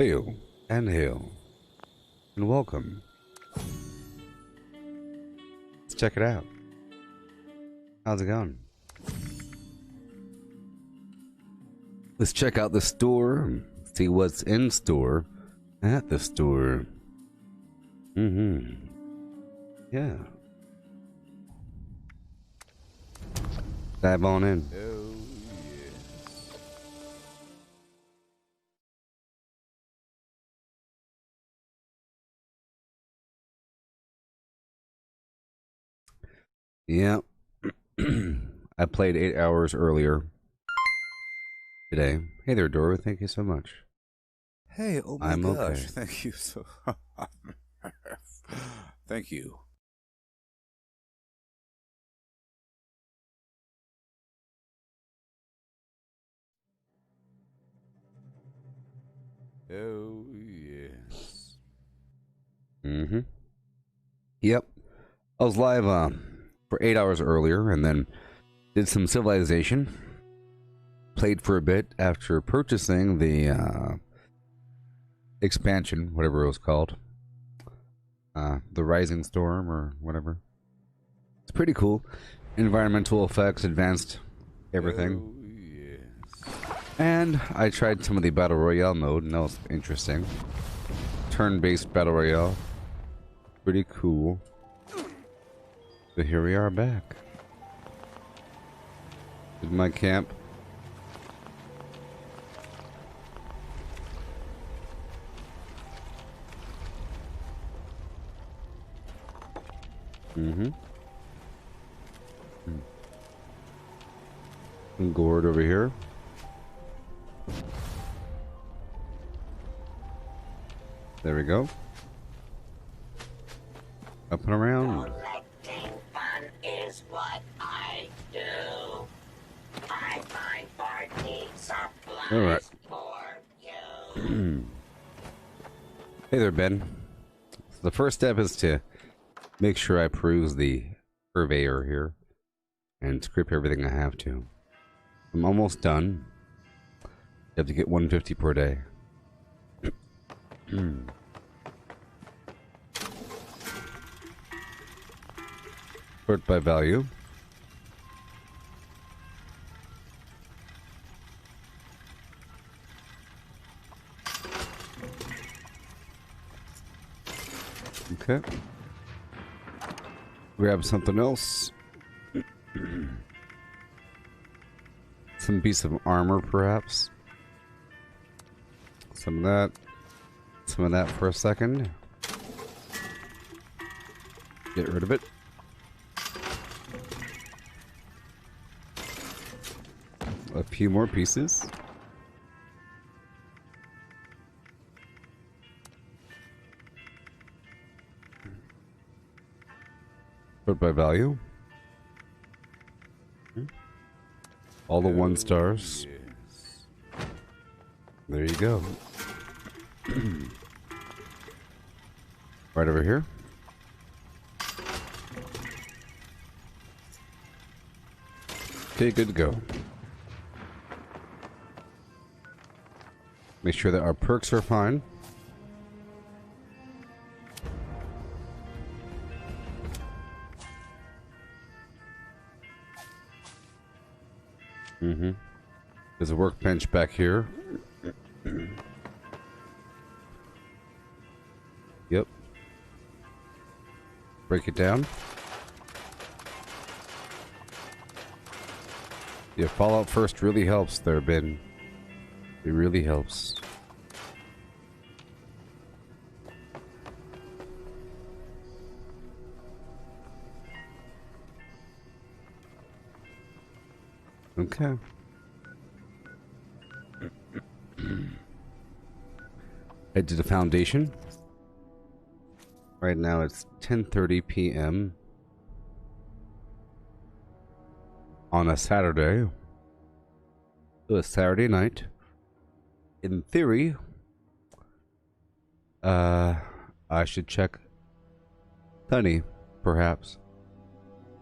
Hail and hail and welcome. Let's check it out. How's it going? Let's check out the store, see what's in store at the store. Yeah. Dive on in. Oh, yes. Yeah. I played 8 hours earlier today. Hey there, Dora. Thank you so much. Hey, oh my I'm gosh, okay. thank you so thank you. Oh, yes. Yep. I was live for 8 hours earlier and then did some Civilization. Played for a bit after purchasing the expansion, whatever it was called. The Rising Storm or whatever. It's pretty cool. Environmental effects, advanced everything. Oh, yes. And I tried some of the Battle Royale mode, and that was interesting. Turn-based Battle Royale. Pretty cool. So here we are back. Did my camp. Some gourd over here. There we go. Up and around. Collecting fun is what I do. I find party supplies All right. for you. Hey there, Ben. So the first step is to make sure I peruse the purveyor here and script everything I have to. I'm almost done. You have to get 150 per day. Sort by value. Okay. Grab something else. Some piece of armor, perhaps. Some of that. Some of that for a second. Get rid of it. A few more pieces. Sort by value. All the 1 stars. Yes. There you go. Right over here. Okay, good to go. Make sure that our perks are fine. There's a workbench back here. Yep. Break it down. Yeah, Fallout first really helps there, Ben. It really helps. Okay. Head to the foundation. Right now it's 10:30 p.m. on a Saturday. So it's Saturday night. In theory, I should check Sunny, perhaps.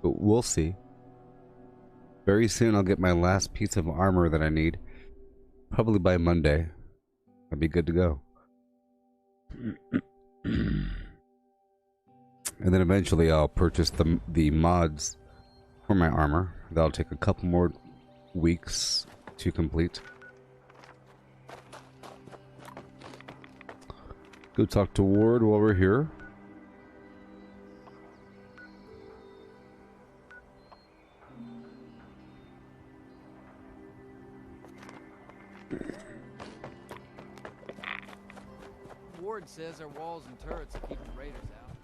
But we'll see. Very soon I'll get my last piece of armor that I need. Probably by Monday. I'll be good to go. And then eventually I'll purchase the mods for my armor. That'll take a couple more weeks to complete. Go talk to Ward while we're here. Ward says our walls and turrets are keeping raiders out.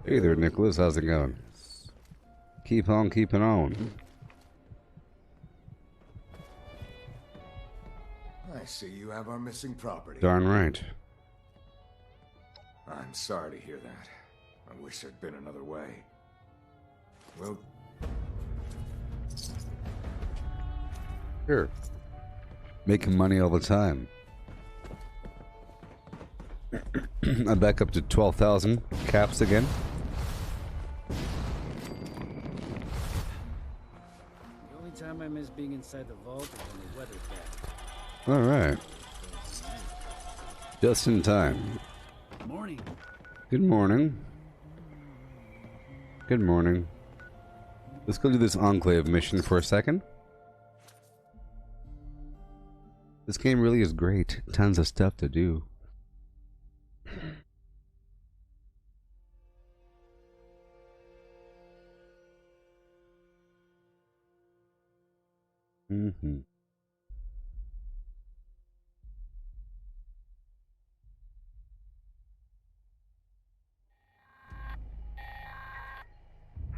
Hey there, Nicholas. How's it going? Keep on keeping on. I see you have our missing property. Darn right. I'm sorry to hear that. I wish there'd been another way. Well, Sure. Making money all the time. I'm back up to 12,000 caps again. The only time I miss being inside the vault is when the weather's bad. All right. Just in time. Morning. Good morning. Good morning. Let's go do this Enclave mission for a second. This game really is great. Tons of stuff to do. Mm-hmm.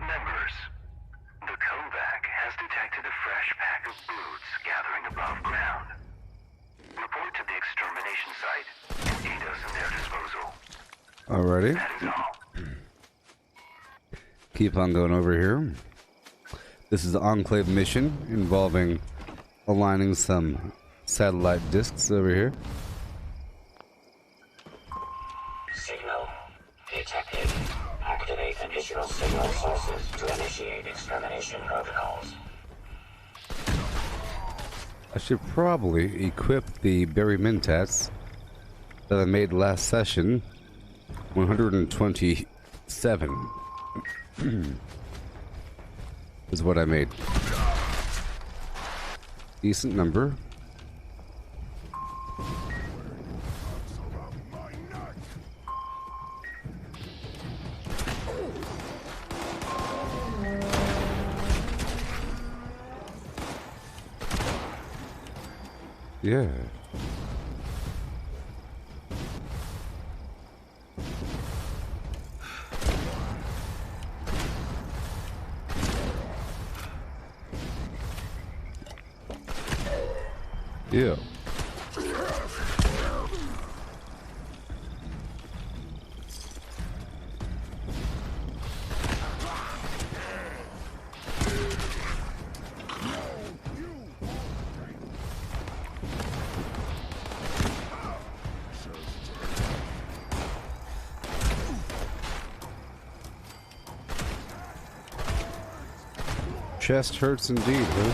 Members, the Kovac has detected a fresh pack of brutes gathering above ground. Report to the extermination site and aid us in their disposal. Alrighty. That is all. Keep on going over here. This is the Enclave mission involving aligning some satellite discs over here. Signal detected. Activate additional signal sources to initiate extermination protocols. I should probably equip the Berry Mentats that I made last session. 127 is what I made. Decent number. Yeah. Yeah. Chest hurts indeed, huh?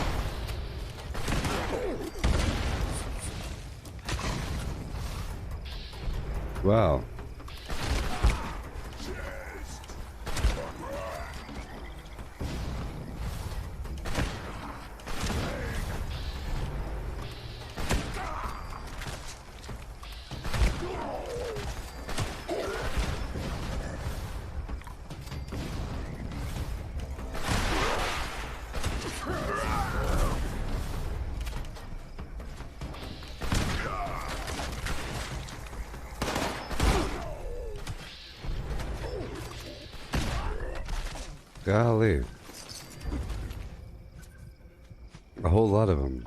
Wow. Golly. A whole lot of them.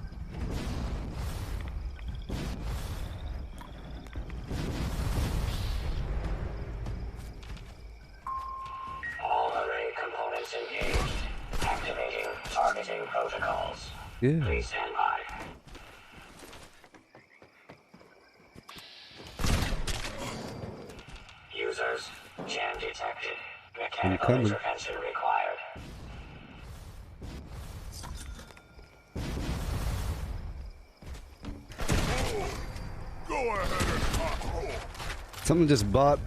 All array components engaged. Activating targeting protocols. Yeah. Please stand by. Users, jam detected. Mechanical coming. intervention required. go ahead and pop. Someone just bought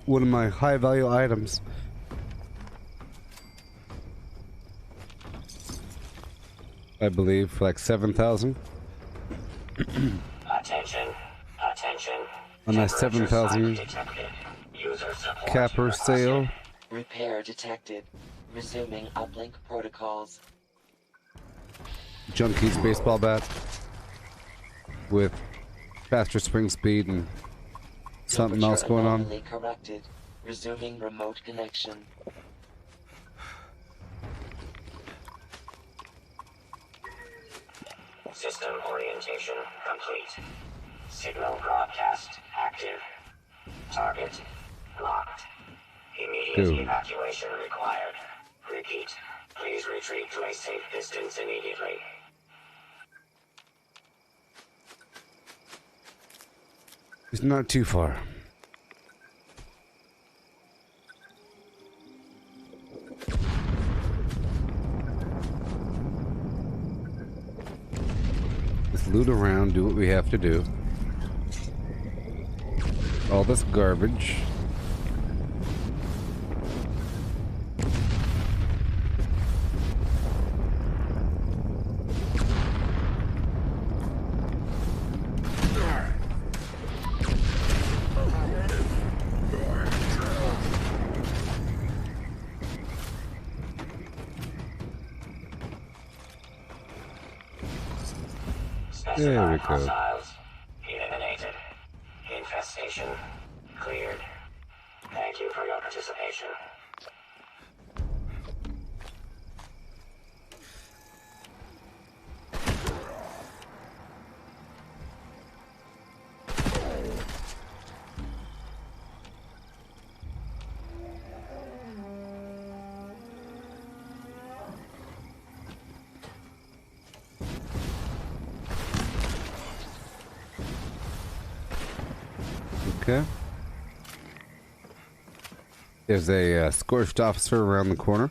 one of my high value items. I believe for like 7,000. Attention. Attention. On that Temperature 7,000 spike detected. User support capper requested. sale. Repair detected. Resuming uplink protocols. Junkie's baseball bat with faster spring speed and something else going on. Anomaly corrected. Resuming remote connection. System orientation complete. Signal broadcast active. Target locked. Immediate Dude. evacuation required. Repeat. Please retreat to a safe distance immediately. It's not too far. Just loot around, do what we have to do. All this garbage. There we Specified go. hostiles eliminated. Infestation cleared. Thank you for your participation. Okay. There's a scorched officer around the corner.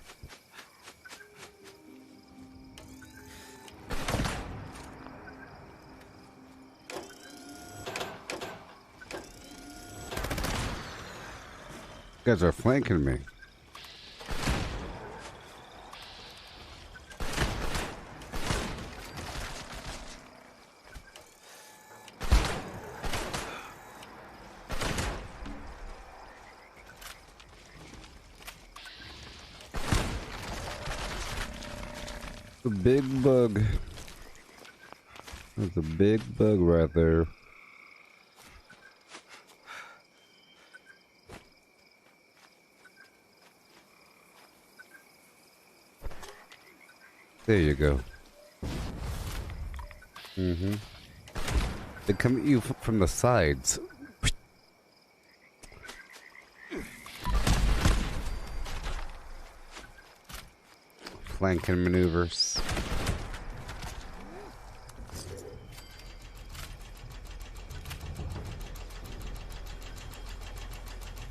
You guys are flanking me. A big bug. There's a big bug right there. There you go. Mm-hmm. They come at you from the sides. Flanking maneuvers.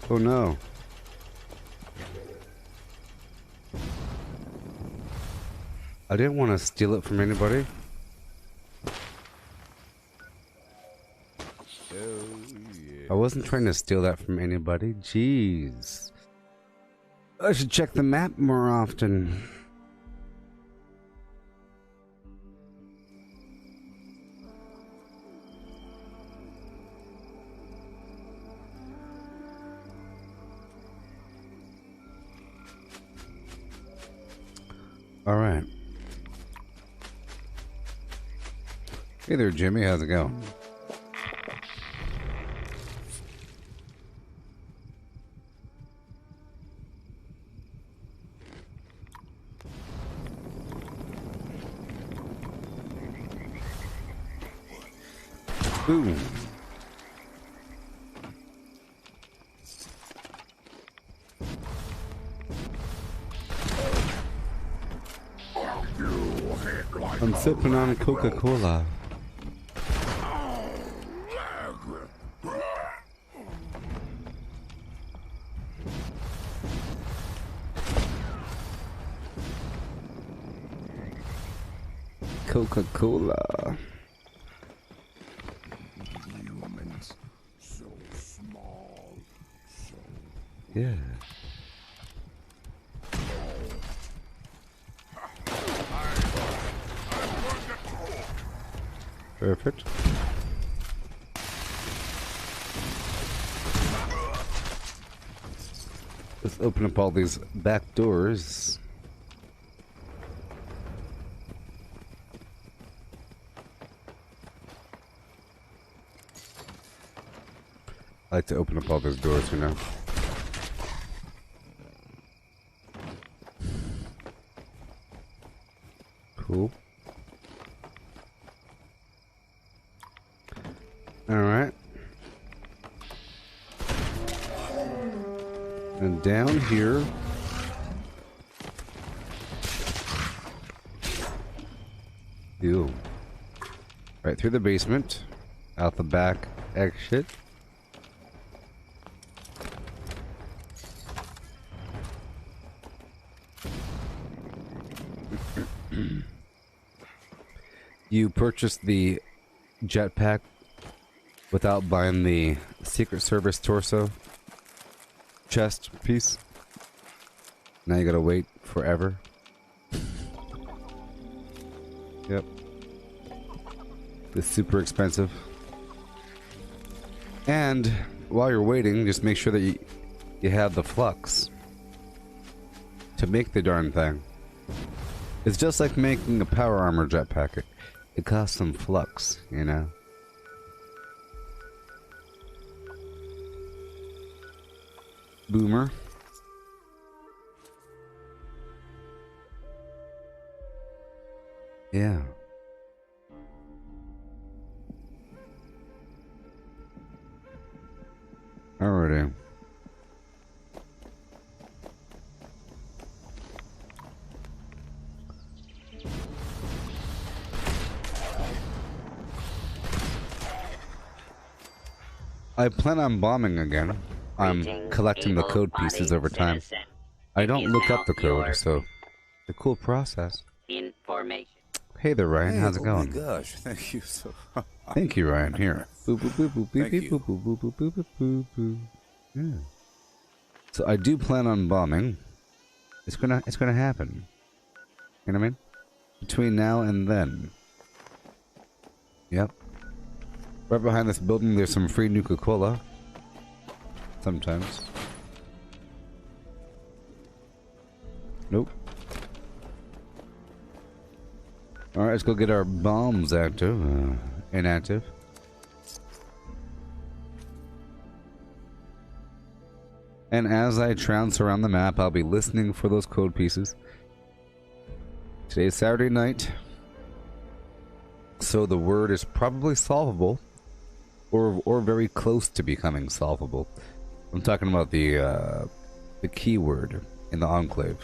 Oh no. I didn't want to steal it from anybody. I wasn't trying to steal that from anybody. Jeez. I should check the map more often. All right. Hey there, Jimmy. How's it going? Boom. I'm sipping on a Coca-Cola. Coca-Cola. Humans, so small. Yeah. Perfect. Let's open up all these back doors. I like to open up all those doors, you know. Cool. Alright. And down here. Ew. Right through the basement. Out the back exit. You purchased the jetpack without buying the Secret Service torso chest piece. Now you gotta wait forever. Yep. It's super expensive. And while you're waiting, just make sure that you have the flux to make the darn thing. It's just like making a power armor jetpack. It costs some flux, you know? Boomer. Yeah. Alrighty. I plan on bombing again. I'm collecting the code pieces over time. I don't look up the code, so it's a cool process. Information. Hey there, Ryan. Hey, How's it going? Oh my gosh, thank you so Thank you, Ryan. Here. Boop, boop, boop, boop, Thank beep, you. boop, boop, boop, boop, boop, boop, boop, boop. Yeah. So I do plan on bombing. It's gonna happen. You know what I mean? Between now and then. Yep. Right behind this building, there's some free Nuka-Cola. Sometimes. Nope. Alright, let's go get our bombs active. Inactive. And as I trounce around the map, I'll be listening for those code pieces. Today's Saturday night. So the word is probably solvable. Or very close to becoming solvable. I'm talking about the keyword in the Enclave.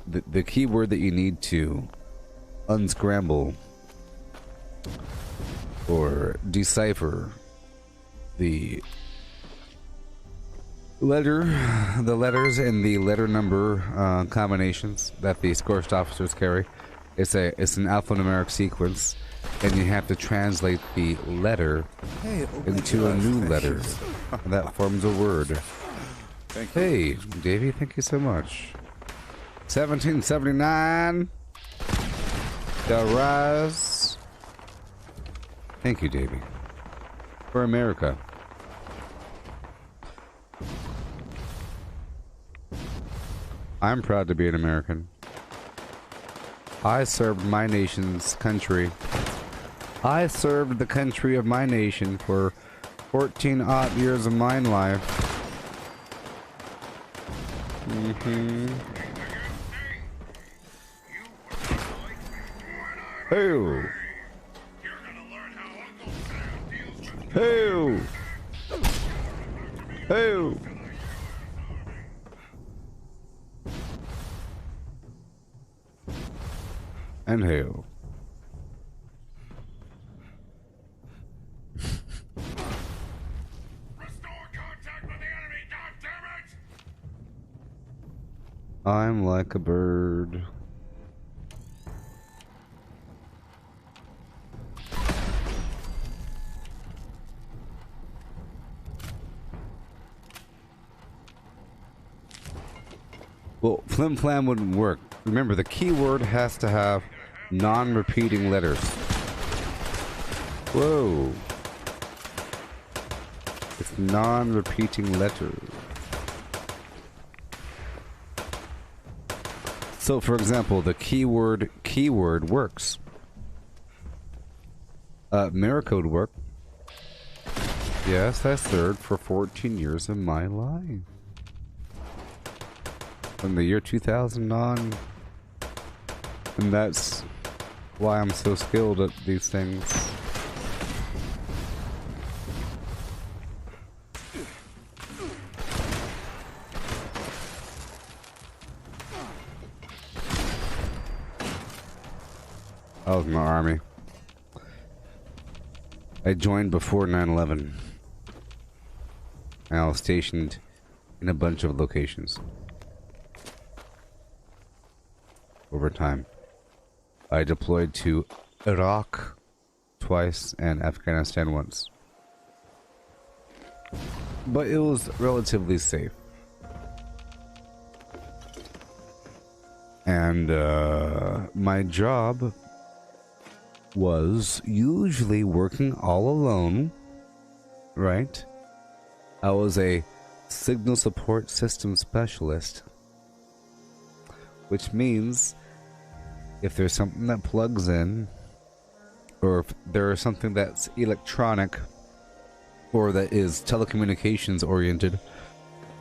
The keyword that you need to unscramble or decipher the letters and the letter number combinations that the scorched officers carry. It's an alphanumeric sequence, and you have to translate the letter into a new letter. And that forms a word. Thank you. Hey, Davey, thank you so much. 1779. The rise. Thank you, Davey. For America. I'm proud to be an American. I served my nation's country. I served the country of my nation for 14 odd years of my life. Hey! Hey! Hey! And hail. I'm like a bird. Well, flim flam wouldn't work. Remember, the keyword has to have non-repeating letters. Whoa. It's non-repeating letters. So, for example, the keyword works. Mirror code work. Yes, I served for 14 years of my life. From the year 2000 on. And that's why I'm so skilled at these things. I was in the army. I joined before 9/11. And I was stationed in a bunch of locations. Over time. I deployed to Iraq twice and Afghanistan once. But it was relatively safe. And my job was usually working all alone, right? I was a signal support system specialist, which means if there's something that plugs in, or if there is something that's electronic, or that is telecommunications oriented,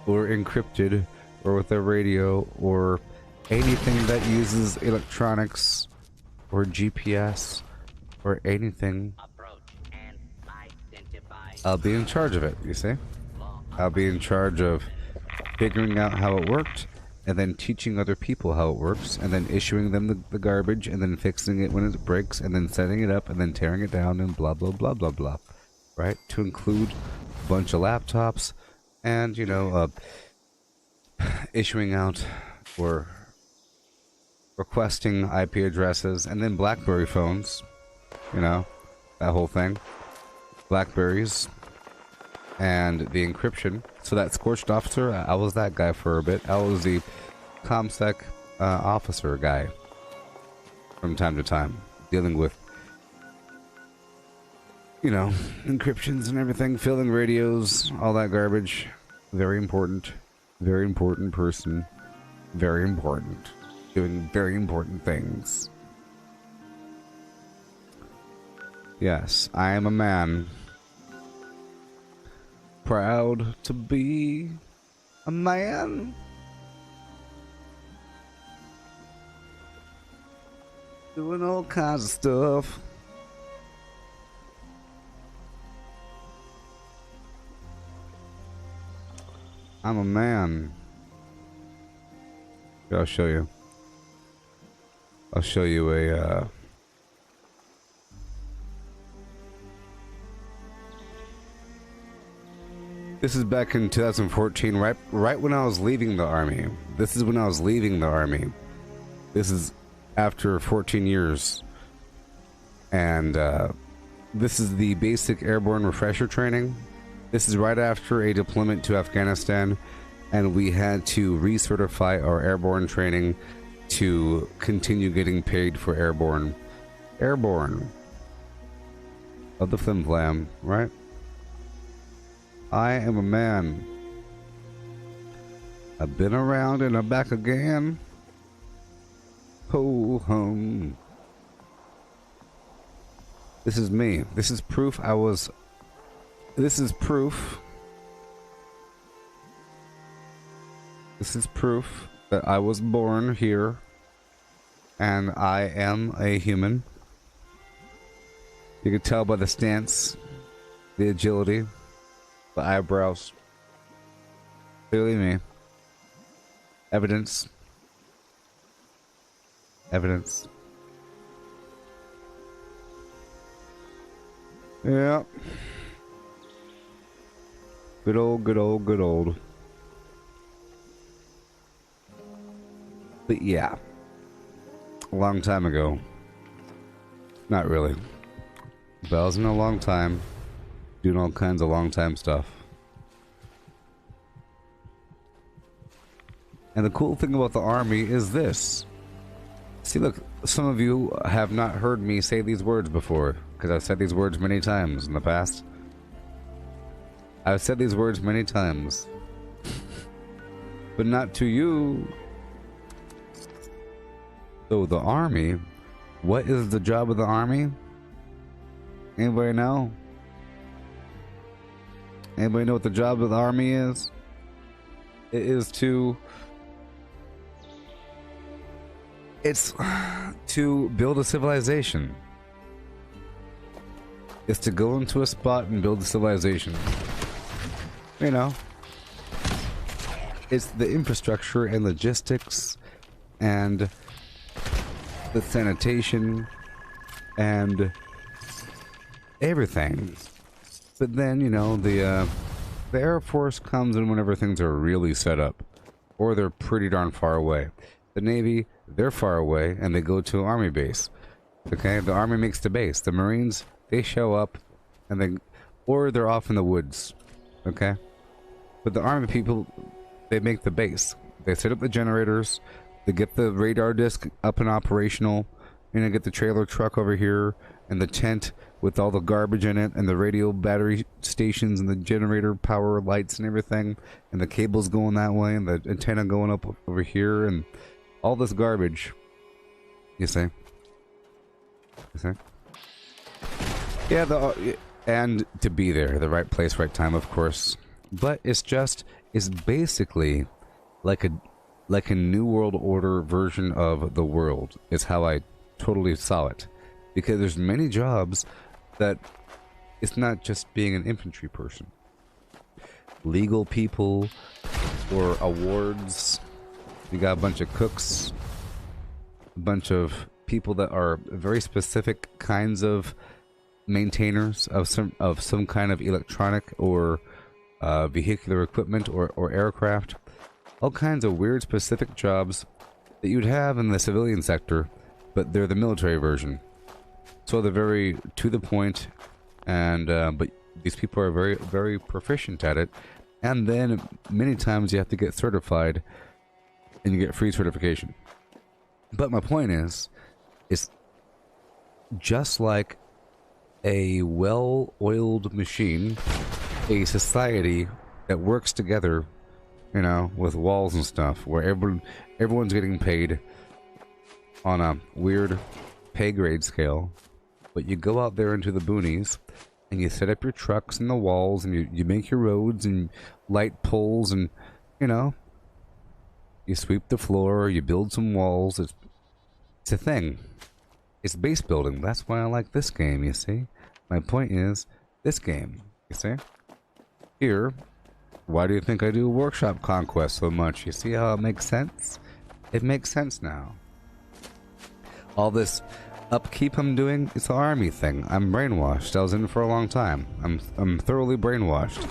or encrypted, or with a radio, or anything that uses electronics, or GPS, or anything, I'll be in charge of it, you see? I'll be in charge of figuring out how it worked, and then teaching other people how it works, and then issuing them the garbage, and then fixing it when it breaks, and then setting it up, and then tearing it down, and blah blah blah blah blah. Right? To include a bunch of laptops, and, you know, issuing out or requesting IP addresses, and then BlackBerry phones, you know, that whole thing. Blackberries, and the encryption. So that Scorched Officer, I was that guy for a bit. I was the ComSec officer guy from time to time, dealing with, you know, encryptions and everything, filling radios, all that garbage. Very important person, very important, doing very important things. Yes, I am a man. Proud to be a man. Doing all kinds of stuff. I'm a man. Here, I'll show you. I'll show you a This is back in 2014, right when I was leaving the army. This is when I was leaving the army. This is after 14 years. And this is the basic airborne refresher training. This is right after a deployment to Afghanistan, and we had to recertify our airborne training to continue getting paid for airborne. Airborne. Of the flim flam, right? I am a man. I've been around and I'm back again. Ho hum. This is me. This is proof I was... This is proof. This is proof that I was born here. And I am a human. You can tell by the stance, the agility, the eyebrows. Clearly me. Evidence. Evidence. Yeah. Good old, good old, good old. But yeah. A long time ago. Not really. But I was in a long time. Doing all kinds of long time stuff. And the cool thing about the army is this. See, look, some of you have not heard me say these words before, because I've said these words many times in the past. I've said these words many times. But not to you. So the army, what is the job of the army? Anybody know? Anybody know what the job of the army is? It is it's to build a civilization. It's to go into a spot and build a civilization. You know, it's the infrastructure and logistics and the sanitation and everything. But then, you know, the Air Force comes in whenever things are really set up, or they're pretty darn far away. The Navy, they're far away, and they go to an Army base. Okay, the Army makes the base. The Marines, they show up, and they, or they're off in the woods. Okay, but the Army people, they make the base. They set up the generators. They get the radar disc up and operational. You know, get the trailer truck over here, and the tent with all the garbage in it, and the radio battery stations, and the generator power lights and everything, and the cables going that way, and the antenna going up over here, and all this garbage. You see? You see? Yeah, and to be there, the right place, right time, of course. But it's basically like a New World Order version of the world. Is how I totally saw it. Because there's many jobs that it's not just being an infantry person. Legal people or awards. You got a bunch of cooks, a bunch of people that are very specific kinds of maintainers of some kind of electronic or vehicular equipment or aircraft. All kinds of weird specific jobs that you'd have in the civilian sector, but they're the military version. So they're very to the point, and but these people are very, very proficient at it. And then many times you have to get certified, and you get free certification. But my point is, it's just like a well-oiled machine, a society that works together, you know, with walls and stuff, where everyone's getting paid on a weird pay grade scale. But you go out there into the boonies, and you set up your trucks in the walls, and you make your roads and light poles, and, you know, you sweep the floor, you build some walls. It's a thing. It's base building. That's why I like this game, you see? My point is, this game, you see? Here, why do you think I do Workshop Conquest so much? You see how it makes sense? It makes sense now. All this upkeep I'm doing, it's an army thing. I'm brainwashed. I was in it for a long time. I'm thoroughly brainwashed.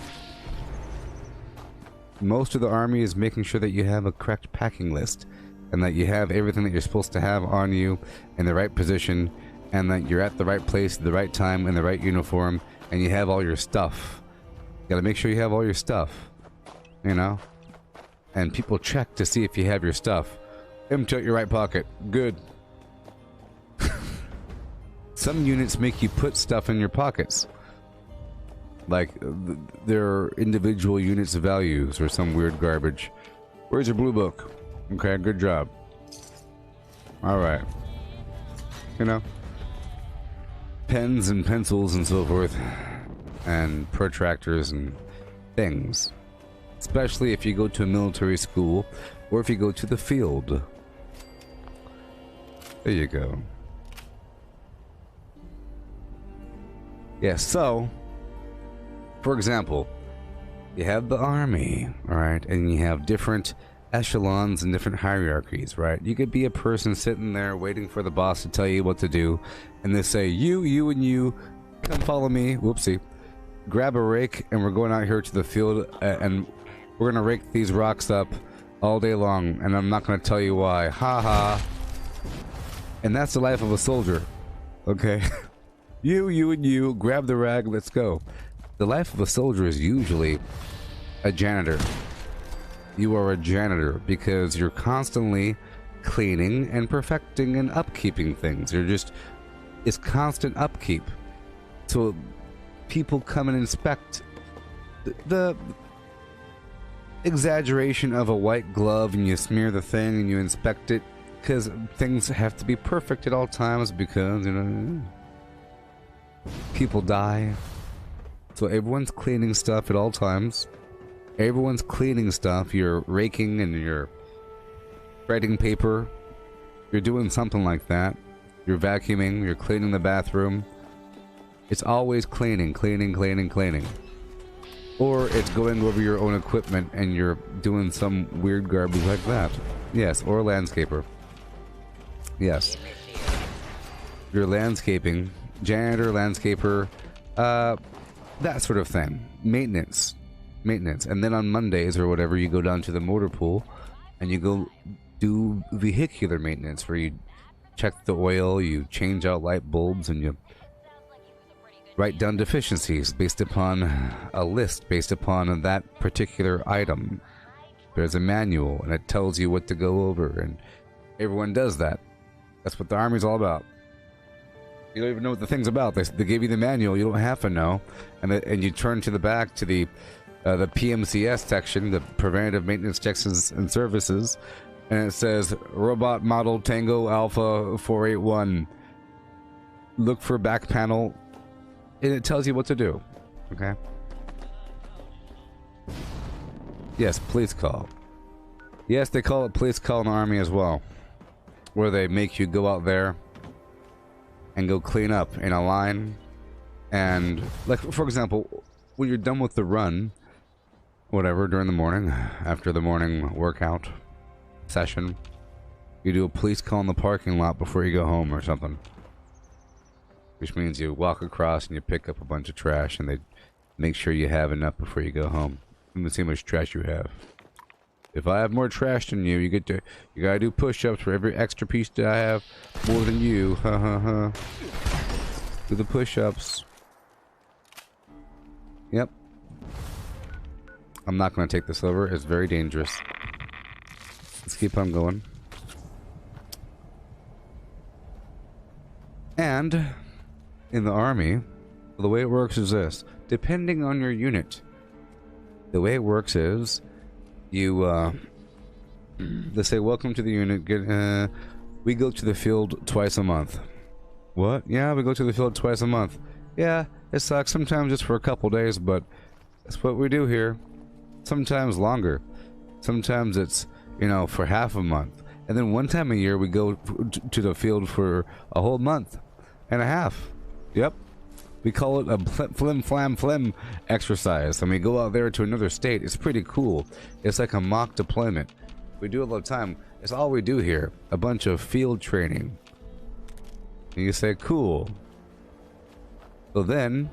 Most of the army is making sure that you have a correct packing list, and that you have everything that you're supposed to have on you in the right position, and that you're at the right place at the right time in the right uniform, and you have all your stuff. You gotta make sure you have all your stuff, you know? And people check to see if you have your stuff. Empty out your right pocket. Good. Some units make you put stuff in your pockets. Like, their individual units of values or some weird garbage. Where's your blue book? Okay, good job. Alright. You know? Pens and pencils and so forth. And protractors and things. Especially if you go to a military school or if you go to the field. There you go. Yeah, so, for example, you have the army, alright, and you have different echelons and different hierarchies, right? You could be a person sitting there waiting for the boss to tell you what to do, and they say, you, and you, come follow me, whoopsie, grab a rake, and we're going out here to the field, and we're gonna rake these rocks up all day long, and I'm not gonna tell you why, haha. And that's the life of a soldier, okay? You, and you, grab the rag, let's go. The life of a soldier is usually a janitor. You are a janitor because you're constantly cleaning and perfecting and upkeeping things. It's constant upkeep. So people come and inspect the exaggeration of a white glove, and you smear the thing and you inspect it because things have to be perfect at all times because, people die. So everyone's cleaning stuff at all times. Everyone's cleaning stuff. You're raking and you're shredding paper. You're doing something like that. You're vacuuming. You're cleaning the bathroom. It's always cleaning, cleaning, cleaning, cleaning. Or it's going over your own equipment and you're doing some weird garbage like that. Yes, or a landscaper. Yes. You're landscaping. Janitor, landscaper, that sort of thing. Maintenance. And then on Mondays or whatever, you go down to the motor pool and you go do vehicular maintenance where you check the oil, you change out light bulbs, and you write down deficiencies based upon a list, based upon that particular item. There's a manual and it tells you what to go over, and everyone does that. That's what the Army's all about. You don't even know what the thing's about. They gave you the manual. You don't have to know. And you turn to the back to the PMCS section, the Preventative Maintenance Checks and Services, and it says Robot Model Tango Alpha 481. Look for back panel, and it tells you what to do. Okay? Yes, police call. Yes, they call it police call in the Army as well, where they make you go out there and go clean up in a line. And, like, for example, when you're done with the run, whatever, during the morning, after the morning workout session, you do a police call in the parking lot before you go home or something. Which means you walk across and you pick up a bunch of trash, and they make sure you have enough before you go home. Let me see how much trash you have. If I have more trash than you, you gotta do push-ups for every extra piece that I have more than you. Ha ha ha. Do the push-ups. Yep. I'm not gonna take this over. It's very dangerous. Let's keep on going. And in the Army, the way it works is this. Depending on your unit, the way it works is you they say, welcome to the unit. We go to the field twice a month. What? Yeah, we go to the field twice a month. Yeah, it sucks. Sometimes just for a couple days, but that's what we do here. Sometimes longer. Sometimes it's, for half a month. And then one time a year we go to the field for a whole month and a half. Yep. We call it a flim flam flim exercise, and we go out there to another state. It's pretty cool. It's like a mock deployment. We do it all the time. It's all we do here. A bunch of field training. And you say, cool. So then,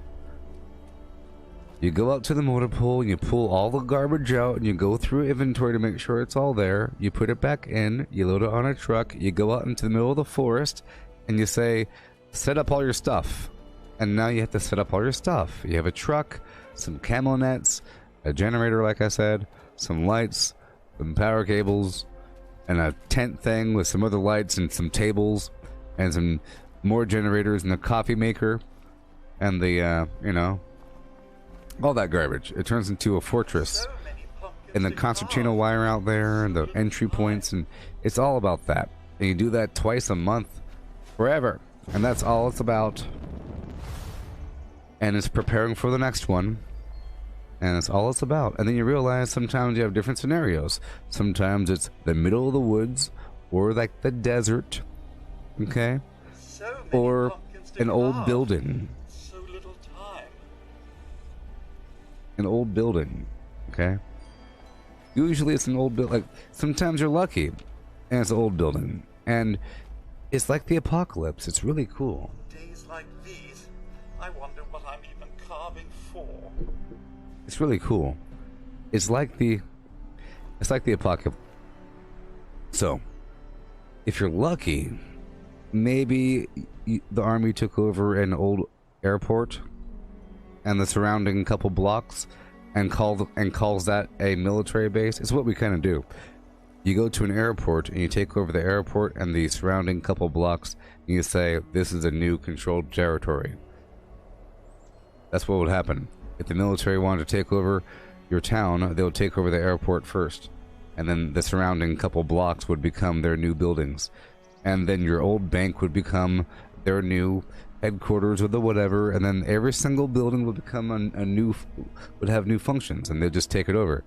you go out to the motor pool, you pull all the garbage out, and you go through inventory to make sure it's all there. You put it back in, you load it on a truck, you go out into the middle of the forest, and you say, set up all your stuff. And now you have to set up all your stuff. You have a truck, some camo nets, a generator, like I said, some lights, some power cables, and a tent thing with some other lights and some tables, and some more generators and a coffee maker, and the, all that garbage. It turns into a fortress. And the concertina wire out there, and the entry points, and it's all about that. And you do that twice a month, forever. And that's all it's about. And it's preparing for the next one. And that's all it's about. And then you realize sometimes you have different scenarios. Sometimes it's the middle of the woods, or like the desert, okay? Or an old building. So little time. An old building, okay? Usually it's an old building. Like, sometimes you're lucky, and it's an old building. And it's like the apocalypse. It's really cool. Days like these, I wonder what I'm even carving for. It's really cool. It's like the apocalypse. So, if you're lucky, maybe the Army took over an old airport and the surrounding couple blocks, and calls that a military base. It's what we kind of do. You go to an airport and you take over the airport and the surrounding couple blocks, and you say, this is a new controlled territory. That's what would happen. If the military wanted to take over your town, they would take over the airport first. And then the surrounding couple blocks would become their new buildings. And then your old bank would become their new headquarters or the whatever, and then every single building would become would have new functions, and they'd just take it over.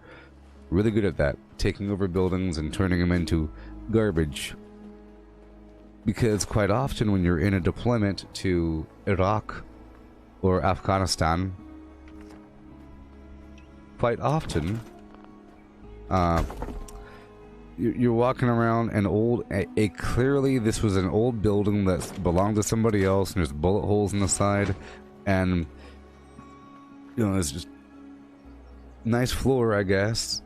Really good at that, taking over buildings and turning them into garbage. Because quite often when you're in a deployment to Iraq or Afghanistan, quite often you're walking around clearly this was an old building that belonged to somebody else, and there's bullet holes in the side, and it's just nice floor, I guess.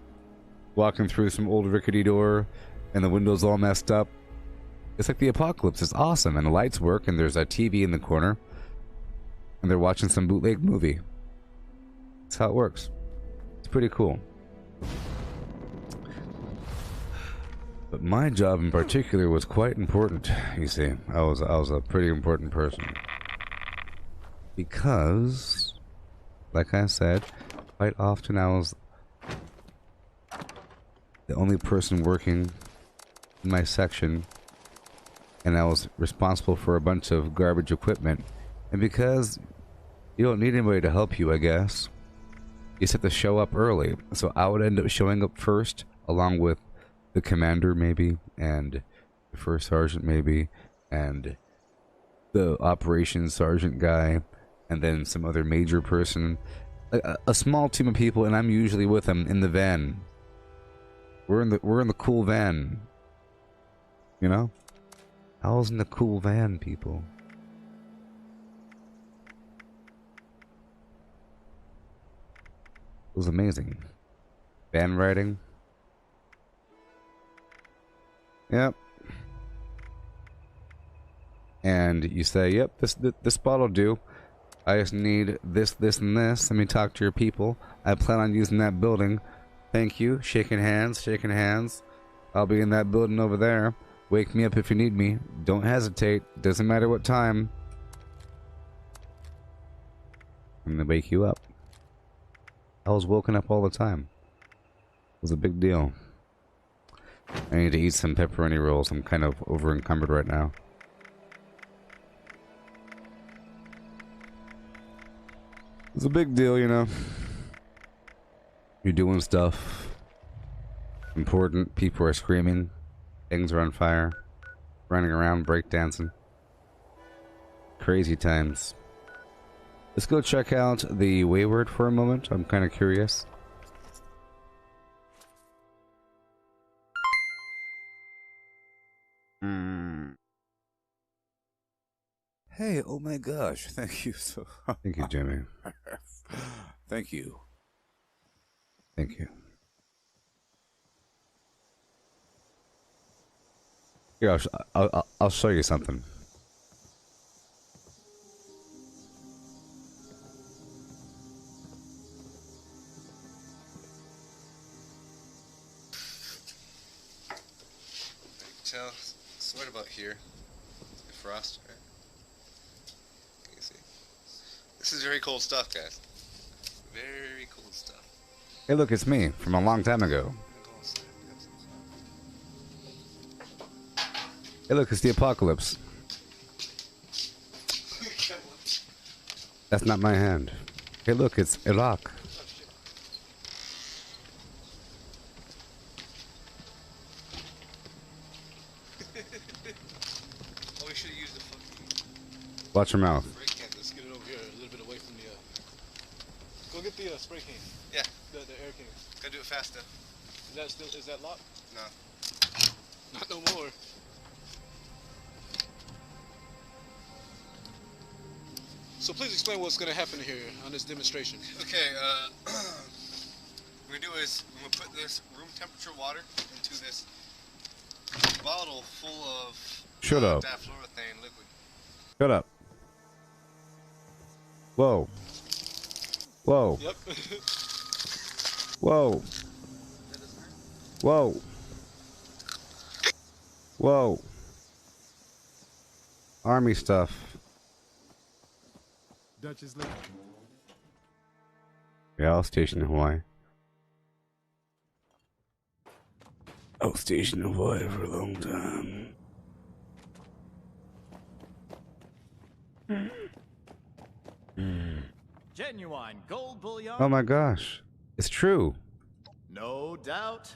Walking through some old rickety door, and the windows all messed up. It's like the apocalypse. It's awesome, and the lights work, and there's a TV in the corner, and they're watching some bootleg movie. That's how it works. It's pretty cool. But my job in particular was quite important. You see, I was a pretty important person, because, like I said, quite often I was the only person working in my section, and I was responsible for a bunch of garbage equipment. And because you don't need anybody to help you, I guess, you just have to show up early. So I would end up showing up first, along with the commander maybe, and the first sergeant maybe, and the operations sergeant guy, and then some other major person. A small team of people, and I'm usually with them in the van. We're in the cool van. You know? I was in the cool van, people. It was amazing. Van riding. Yep. And you say, yep, this spot will do. I just need this, and this. Let me talk to your people. I plan on using that building. Thank you. Shaking hands, shaking hands. I'll be in that building over there. Wake me up if you need me. Don't hesitate. Doesn't matter what time. I'm gonna wake you up. I was woken up all the time. It was a big deal. I need to eat some pepperoni rolls. I'm kind of over encumbered right now. It's a big deal, you know. You're doing stuff important. People are screaming. Things are on fire. Running around, breakdancing. Crazy times. Let's go check out the Wayward for a moment. I'm kind of curious. Hey, oh my gosh, thank you so Thank you, Jimmy. Thank you. Thank you. Here, I'll show you something. Tell, it's right about here. The frost, right? Can you see? This is very cool stuff, guys. Very cool stuff. Hey, look, it's me from a long time ago. Hey, look, it's the apocalypse. That's not my hand. Hey, look, it's Iraq. Oh, we should have used the fucking... Watch your mouth. Spray can. Let's get it over here, a little bit away from the... Go get the spray can. Yeah. The air can. Gotta do it fast, though. Is that locked? No. Not no more. So please explain what's going to happen here on this demonstration. Okay, what we do is I'm gonna put this room temperature water into this bottle full of difluorothane liquid. Shut up. Whoa. Whoa. Yep. Whoa. Whoa. Whoa. Army stuff. Dutch is left. Yeah, I'll station in Hawaii. I'll station in Hawaii for a long time. Genuine gold bullion. Oh my gosh. It's true. No doubt.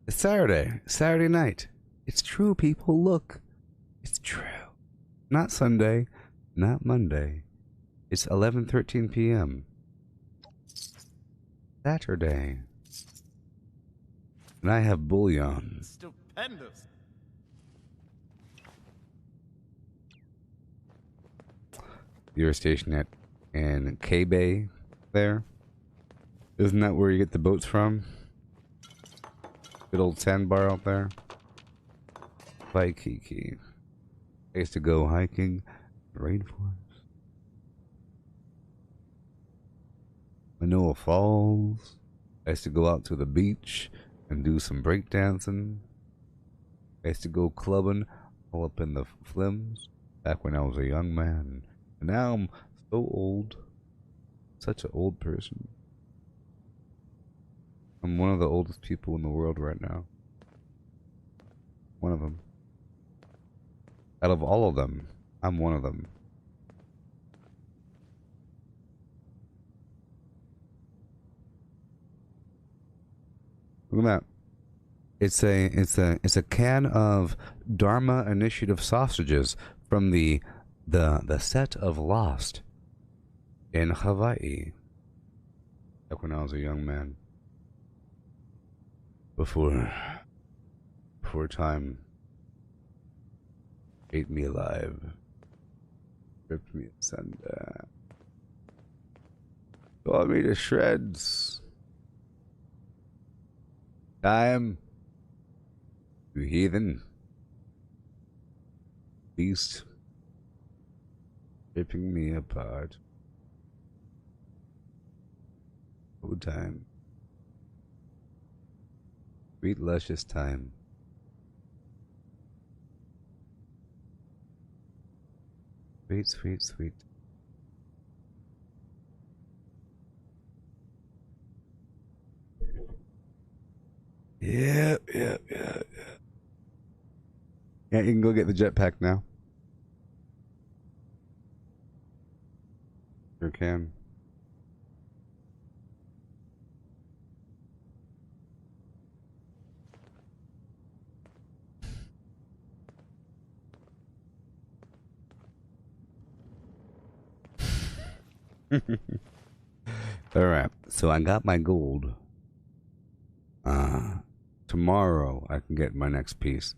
It's Saturday. Saturday night. It's true, people. Look. It's true. Not Sunday. Not Monday. It's 11:13 p.m. Saturday. And I have bullion. Stupendous. You're stationed at in K-Bay there. Isn't that where you get the boats from? Good old sandbar out there. Waikiki. I used to go hiking in the rainforest. Manoa Falls. I used to go out to the beach and do some breakdancing. I used to go clubbing all up in the Flims back when I was a young man. And now I'm so old. Such an old person. I'm one of the oldest people in the world right now. One of them. Out of all of them, I'm one of them. Look at that. It's a can of Dharma Initiative sausages from the set of Lost in Hawaii. Back when I was a young man. Before time ate me alive, ripped me asunder, tore me to shreds. Time, you heathen, beast, ripping me apart. Oh, time. Sweet, luscious time. Sweet, sweet, sweet. Yeah. Yeah, you can go get the jetpack now. Sure can. Alright, so I got my gold. Tomorrow I can get my next piece.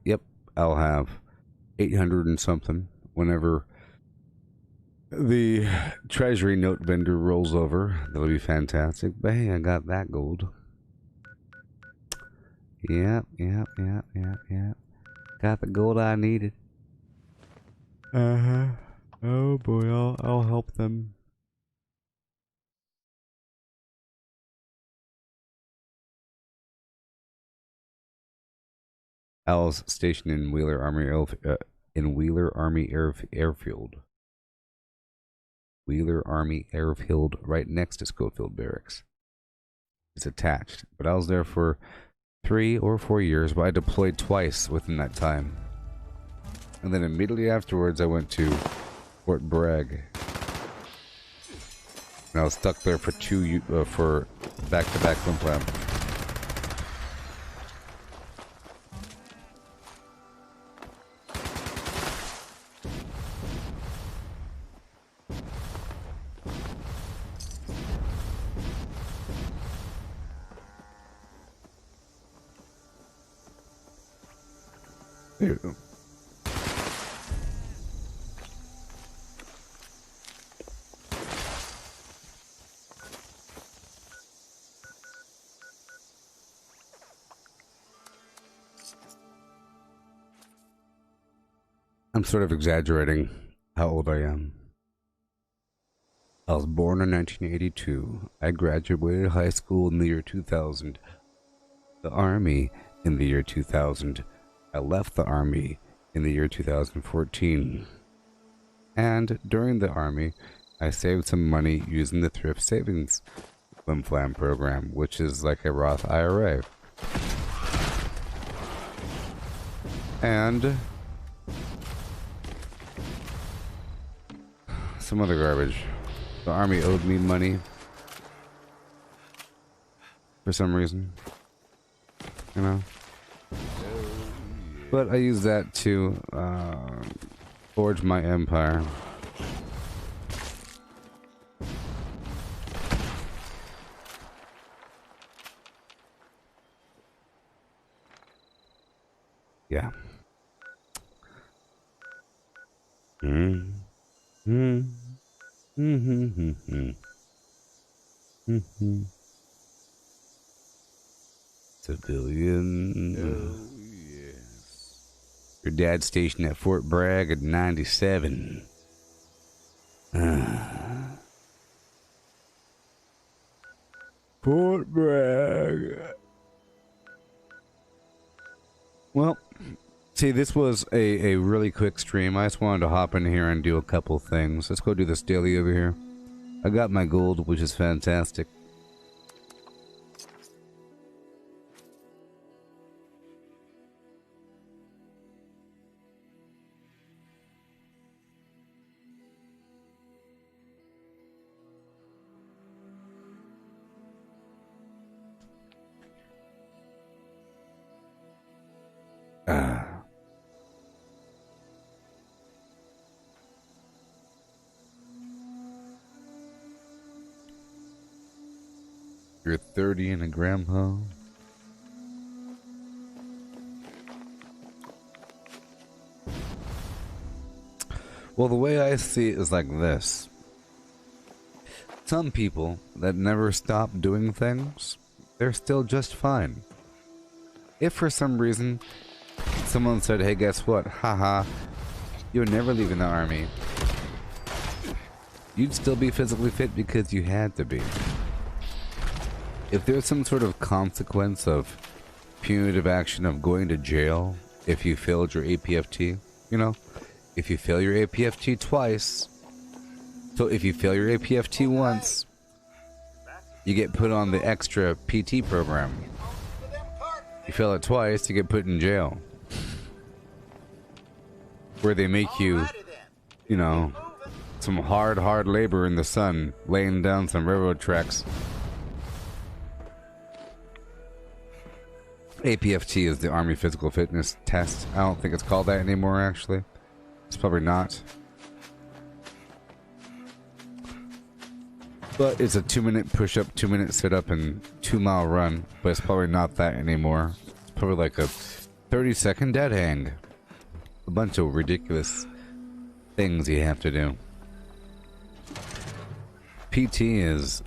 Yep, I'll have 800 and something whenever the treasury note vendor rolls over. That'll be fantastic. But hey, I got that gold. Yep. Got the gold I needed. Oh boy, I'll help them. I was stationed in Wheeler Army Airfield. Wheeler Army Airfield, right next to Schofield Barracks. It's attached, but I was there for 3 or 4 years. But I deployed twice within that time, and then immediately afterwards, I went to Fort Bragg, and I was stuck there for for back-to-back swim plan. There you go. I'm sort of exaggerating how old I am. I was born in 1982. I graduated high school in the year 2000. The Army in the year 2000. I left the Army in the year 2014. And during the Army, I saved some money using the Thrift Savings Flim Flam program, which is like a Roth IRA. And some other garbage. The Army owed me money for some reason, you know. But I use that to forge my empire. Yeah. Civilian. Oh, yes. Your dad's stationed at Fort Bragg at 97. Fort Bragg. Well, see, this was a really quick stream. I just wanted to hop in here and do a couple things. Let's go do this daily over here. I got my gold, which is fantastic. You're 30 and a grandpa. Well, the way I see it is like this. Some people that never stop doing things, they're still just fine. If for some reason someone said, hey, guess what? Haha, you're never leaving the Army. You'd still be physically fit because you had to be. If there's some sort of consequence of punitive action of going to jail if you failed your APFT, you know, if you fail your APFT twice, so if you fail your APFT once, you get put on the extra PT program. You fail it twice, you get put in jail. Where they make you, you know, some hard labor in the sun, laying down some railroad tracks. APFT is the Army Physical Fitness Test. I don't think it's called that anymore, actually. It's probably not. But it's a 2-minute push-up, 2-minute sit-up, and 2-mile run. But it's probably not that anymore. It's probably like a 30-second dead hang. A bunch of ridiculous things you have to do. PT is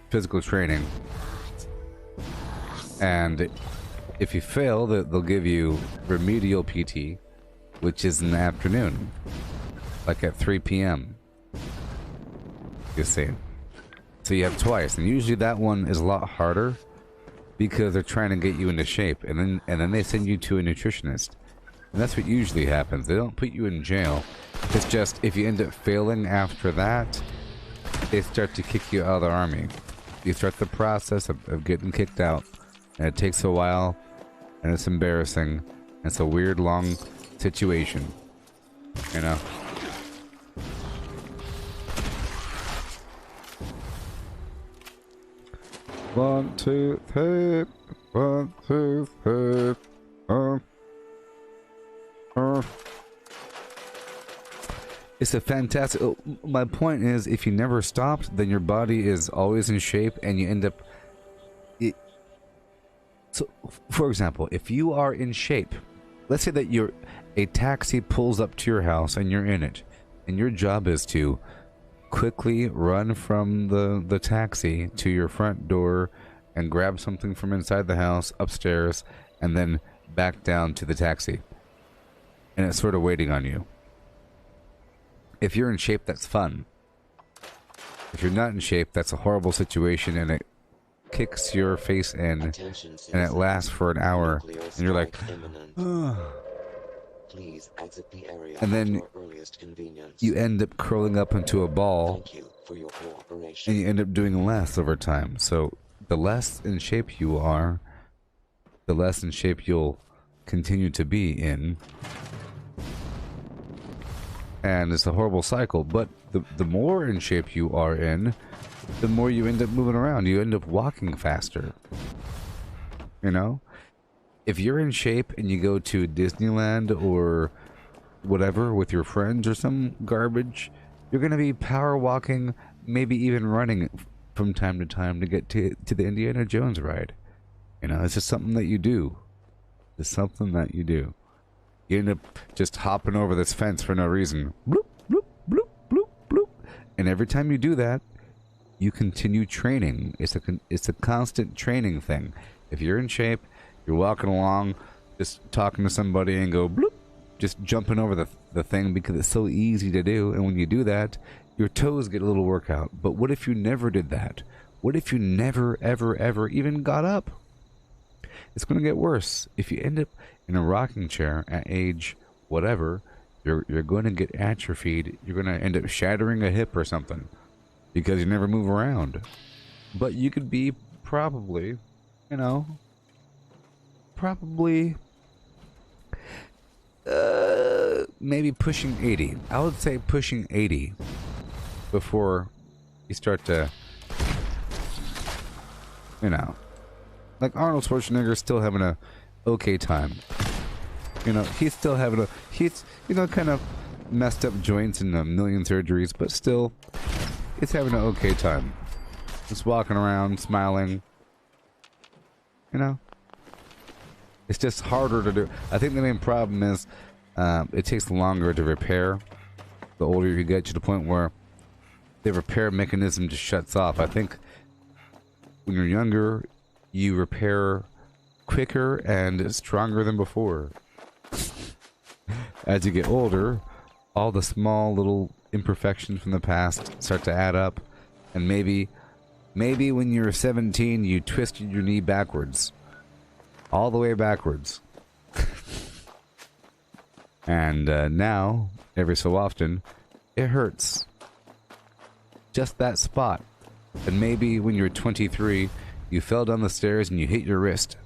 physical training. And if you fail, they'll give you remedial PT, which is in the afternoon, like at 3 p.m. You see. So you have twice, and usually that one is a lot harder because they're trying to get you into shape, and then they send you to a nutritionist. And that's what usually happens. They don't put you in jail. It's just if you end up failing after that, they start to kick you out of the Army. You start the process of getting kicked out. And it takes a while, and it's embarrassing. It's a weird, long situation, you know? One, two, three. 1, 2, 3. It's a fantastic... my point is, if you never stopped, then your body is always in shape, and you end up... So, for example, if you are in shape, let's say that a taxi pulls up to your house and you're in it, and your job is to quickly run from the taxi to your front door and grab something from inside the house upstairs and then back down to the taxi. And it's sort of waiting on you. If you're in shape, that's fun. If you're not in shape, that's a horrible situation, and it kicks your face in, Attention and it lasts for an hour, Nuclear and you're like, strike imminent. "Ugh." Please exit the area And at then your earliest convenience. You end up curling up into a ball, Thank you for your cooperation. and you end up doing less over time. So the less in shape you are, the less in shape you'll continue to be in. And it's a horrible cycle, but the more in shape you are in, the more you end up moving around. You end up walking faster. You know? If you're in shape and you go to Disneyland or whatever with your friends or some garbage, you're going to be power walking, maybe even running from time to time to get to the Indiana Jones ride. You know, it's just something that you do. It's something that you do. You end up just hopping over this fence for no reason. Bloop, bloop, bloop, bloop, bloop. And every time you do that, you continue training. It's a constant training thing. If you're in shape, you're walking along, just talking to somebody and go bloop, just jumping over the thing because it's so easy to do. And when you do that, your toes get a little workout. But what if you never did that? What if you never, ever, ever even got up? It's going to get worse. If you end up in a rocking chair at age whatever, you're going to get atrophied. You're going to end up shattering a hip or something because you never move around. But you could be probably, you know, maybe pushing 80. I would say pushing 80 before you start to, you know, like Arnold Schwarzenegger still having a okay time. You know, he's still having he's, you know, kind of messed up joints and a million surgeries, but still, he's having an okay time. Just walking around, smiling. You know? It's just harder to do. I think the main problem is it takes longer to repair the older you get, to the point where the repair mechanism just shuts off. I think when you're younger, you repair quicker and stronger than before. As you get older, all the small little imperfections from the past start to add up, and maybe when you're 17 you twisted your knee backwards, all the way backwards. And now every so often it hurts, just that spot. And maybe when you're 23 you fell down the stairs and you hit your wrist,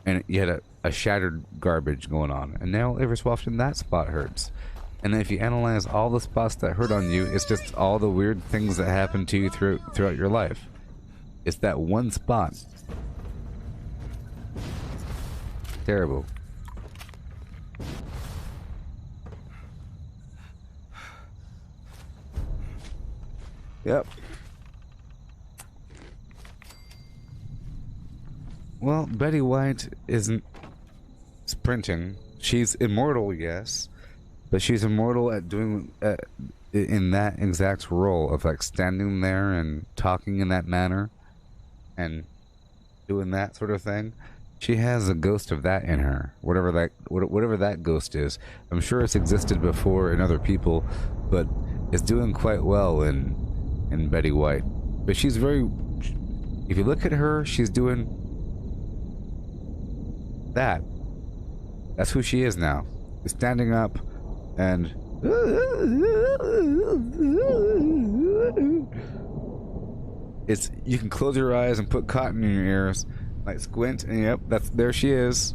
and you had a shattered garbage going on, and now every so often that spot hurts. And then if you analyze all the spots that hurt on you, it's just all the weird things that happen to you throughout your life. It's that one spot. Terrible. Yep. Well, Betty White isn't sprinting. She's immortal, yes, but she's immortal at doing in that exact role of like standing there and talking in that manner and doing that sort of thing. She has a ghost of that in her, whatever that ghost is. I'm sure it's existed before in other people, but it's doing quite well in Betty White. But she's very, if you look at her, she's doing that. That's who she is now. Standing up and it's, you can close your eyes and put cotton in your ears, like squint, and yep, there she is.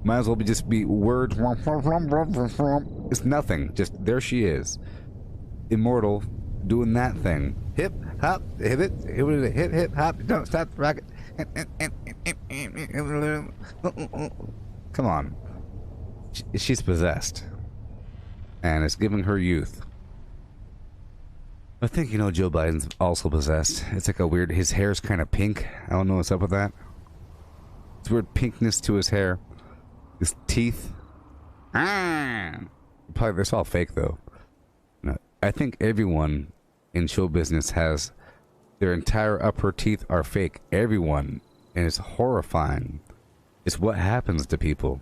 Might as well just be words. It's nothing. Just there she is, immortal, doing that thing. Hip hop, hip it, hip hop. Don't stop the rocket. Come on. She's possessed, and it's giving her youth. I think, you know, Joe Biden's also possessed. It's like a weird, his hair's kind of pink. I don't know what's up with that. It's weird pinkness to his hair. His teeth. Probably, it's all fake though. No, I think everyone in show business has, their entire upper teeth are fake. Everyone. And it's horrifying. It's what happens to people.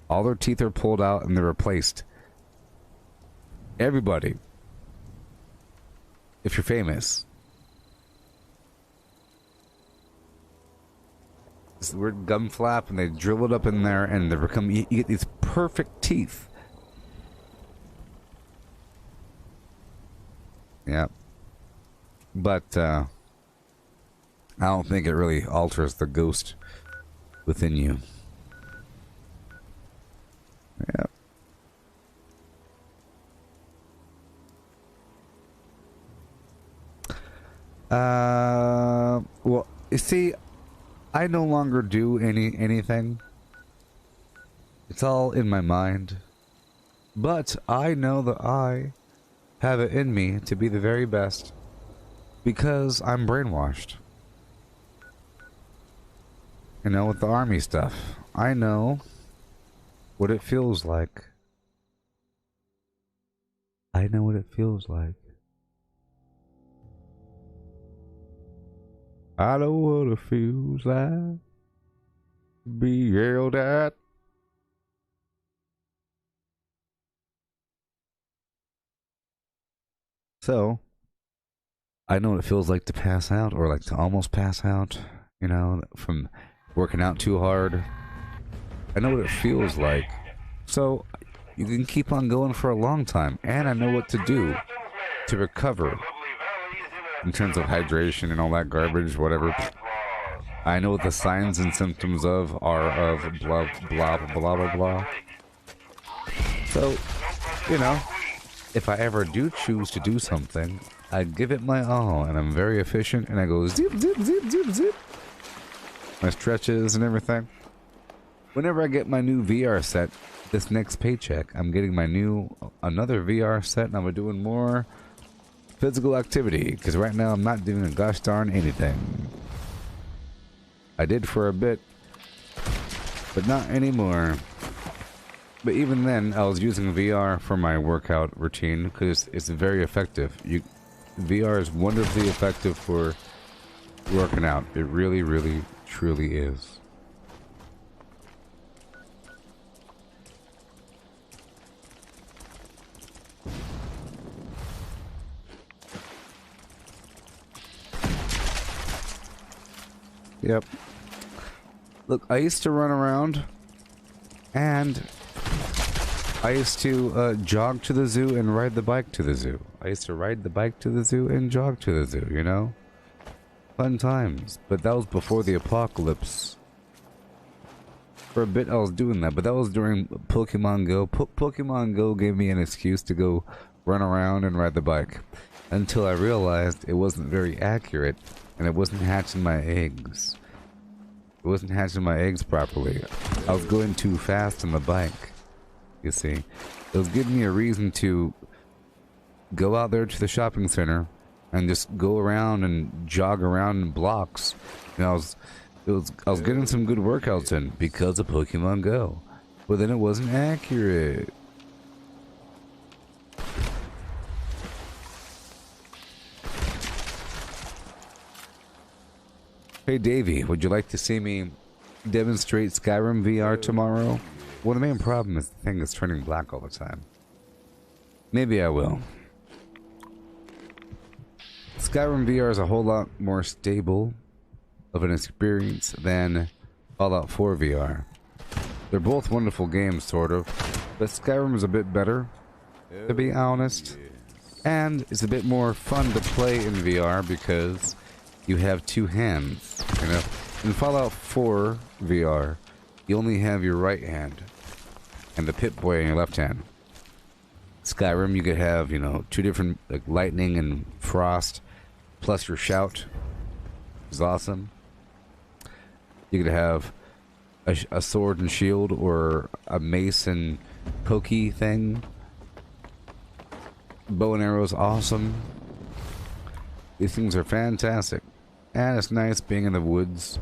All their teeth are pulled out and they're replaced. Everybody. if you're famous. It's the word gum flap, and they drill it up in there, and they become. You get these perfect teeth. Yeah. But I don't think it really alters the ghost within you. Yeah. Well, you see, I no longer do anything. It's all in my mind. But I know that I have it in me to be the very best because I'm brainwashed. You know, with the army stuff, I know what it feels like. I know what it feels like. I know what it feels like to be yelled at. So, I know what it feels like to pass out, or like to almost pass out, you know, from working out too hard. I know what it feels like. So, you can keep on going for a long time, and I know what to do to recover in terms of hydration and all that garbage, whatever. I know what the signs and symptoms of are of blah, blah, blah, blah, blah. So, you know, if I ever do choose to do something, I give it my all, and I'm very efficient, and I go zip, zip, zip, zip, zip. My stretches and everything. Whenever I get my new VR set, this next paycheck, I'm getting my another VR set, and I'm doing more physical activity, because right now I'm not doing a gosh darn anything. I did for a bit, but not anymore. But even then, I was using VR for my workout routine because it's very effective. VR is wonderfully effective for working out. It really, really, truly is. Yep. Look, I used to run around, and I used to jog to the zoo and ride the bike to the zoo. I used to ride the bike to the zoo and jog to the zoo, you know? Fun times. But that was before the apocalypse. For a bit I was doing that, but that was during Pokemon Go. Pokemon Go gave me an excuse to go run around and ride the bike. Until I realized it wasn't very accurate, and it wasn't hatching my eggs. It wasn't hatching my eggs properly. I was going too fast on the bike. You see, it was giving me a reason to go out there to the shopping center and just go around and jog around in blocks. You know, I was getting some good workouts in because of Pokemon Go, but then it wasn't accurate. Hey Davey, would you like to see me demonstrate Skyrim VR tomorrow? Well, the main problem is the thing is turning black all the time. Maybe I will. Skyrim VR is a whole lot more stable of an experience than Fallout 4 VR. They're both wonderful games, sort of, but Skyrim is a bit better, to be honest. And it's a bit more fun to play in VR because you have two hands, you know? In Fallout 4 VR, you only have your right hand and the Pip-Boy in your left hand. Skyrim, you could have, you know, two different, like, lightning and frost, plus your shout. It's awesome. You could have a sword and shield, or a mace and pokey thing. Bow and arrow is awesome. These things are fantastic. And it's nice being in the woods.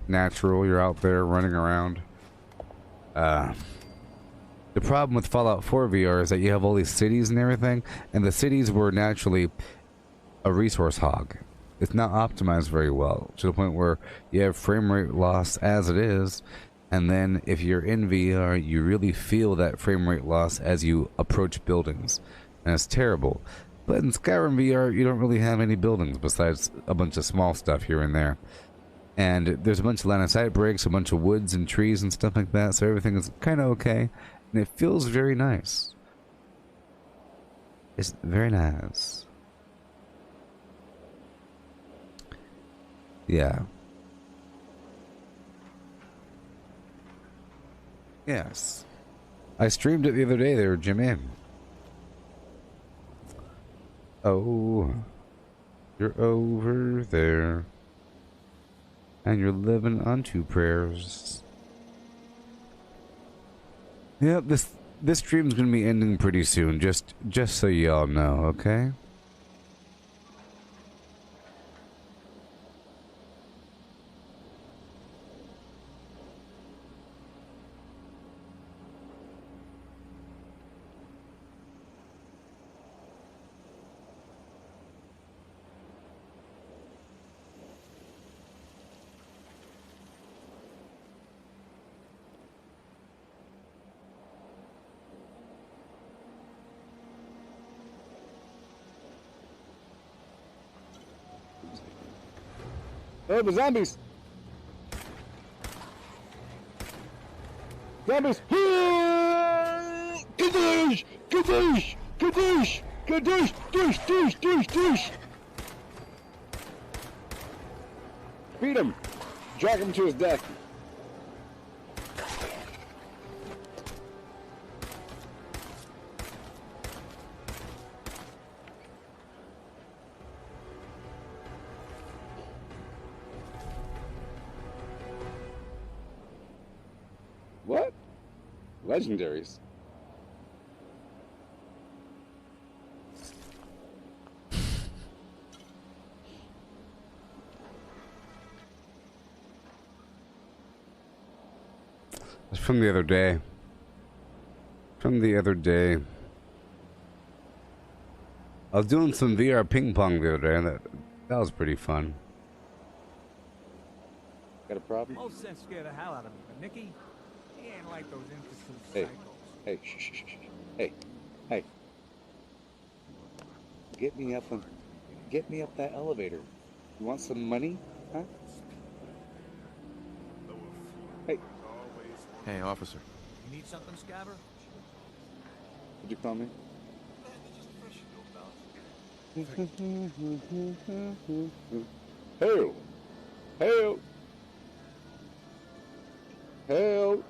Natural, you're out there running around. The problem with Fallout 4 VR is that you have all these cities and everything, and the cities were naturally a resource hog. It's not optimized very well, to the point where you have frame rate loss as it is, and then if you're in VR, you really feel that frame rate loss as you approach buildings, and it's terrible. But in Skyrim VR, you don't really have any buildings besides a bunch of small stuff here and there. And there's a bunch of line of sight breaks, a bunch of woods and trees and stuff like that, so everything is kind of okay. And it feels very nice. It's very nice. Yeah. Yes. I streamed it the other day there, Jimmy. Oh. You're over there. And you're living on 2 prayers. Yep, this stream's gonna be ending pretty soon, just so y'all know, okay? Oh, the zombies! Zombies! Kadoosh! Kadoosh! Kadoosh! Kadoosh! Doosh! Doosh! Doosh! Doosh! Beat him! Drag him to his death. What? Legendaries. It's from the other day. From the other day. I was doing some VR ping pong the other day, and that was pretty fun. Got a problem? Most sense scared the hell out of me, but Nicky, he ain't like those interesting Hey, psychos. hey, shh, shh, shh, shh. Hey, hey. Get me up that elevator. You want some money? Huh? Hey. Hey, officer. You need something, Scabber? Did you call me? Hail! Hail! Hail!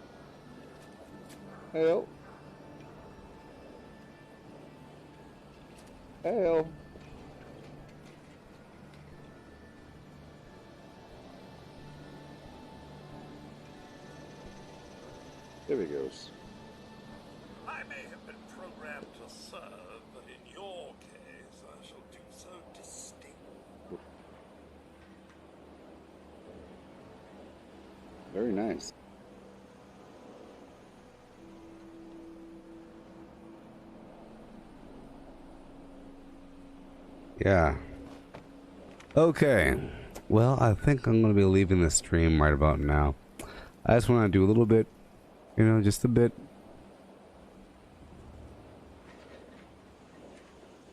Hail! Hail! There he goes. I may have been programmed to serve, but in your case, I shall do so distinctly. Very nice. Yeah. Okay. Well, I think I'm going to be leaving the stream right about now. I just want to do a little bit, you know, just a bit.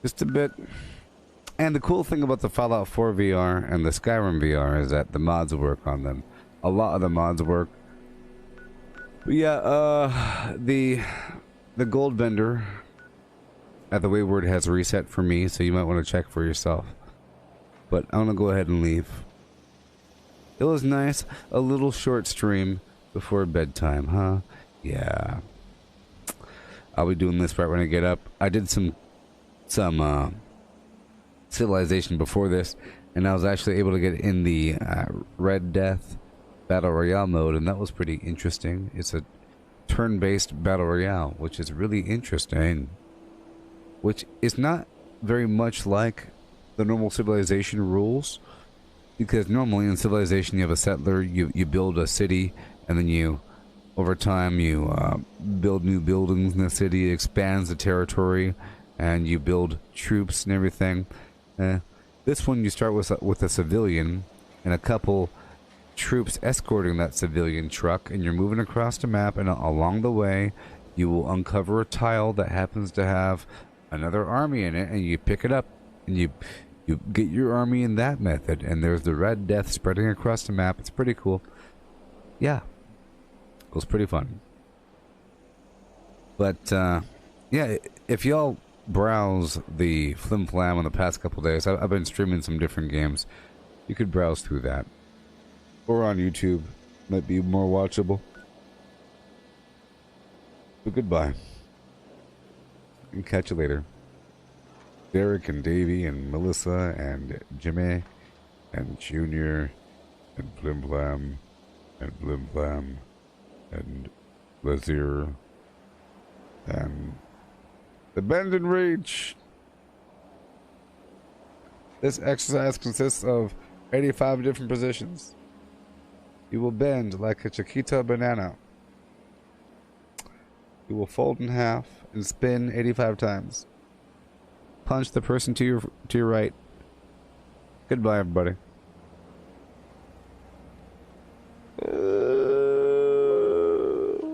Just a bit. And the cool thing about the Fallout 4 VR and the Skyrim VR is that the mods work on them. A lot of the mods work. But yeah, the gold vendor at the Wayward has reset for me, so you might want to check for yourself. But I'm gonna go ahead and leave. It was nice, a little short stream before bedtime, huh? Yeah. I'll be doing this right when I get up. I did some Civilization before this, and I was actually able to get in the Red Death Battle Royale mode, and that was pretty interesting. It's a turn-based Battle Royale, which is really interesting. Which is not very much like the normal Civilization rules, because normally in Civilization you have a settler, you build a city, and then you, over time, you build new buildings in the city, it expands the territory, and you build troops and everything. This one you start with a civilian and a couple troops escorting that civilian truck, and you're moving across the map, and along the way you will uncover a tile that happens to have another army in it, and you pick it up, and you get your army in that method. And there's the Red Death spreading across the map. It's pretty cool. Yeah, it was pretty fun. But yeah, if y'all browse the Flim Flam on the past couple days, I've been streaming some different games. You could browse through that, or on YouTube, might be more watchable. But goodbye, and catch you later. Derek and Davey and Melissa and Jimmy and Junior and Flim Flam and Flim Flam and Lazier and the Bend and Reach. This exercise consists of 85 different positions. You will bend like a Chiquita banana. You will fold in half and spin 85 times. Punch the person to your right. Goodbye, everybody.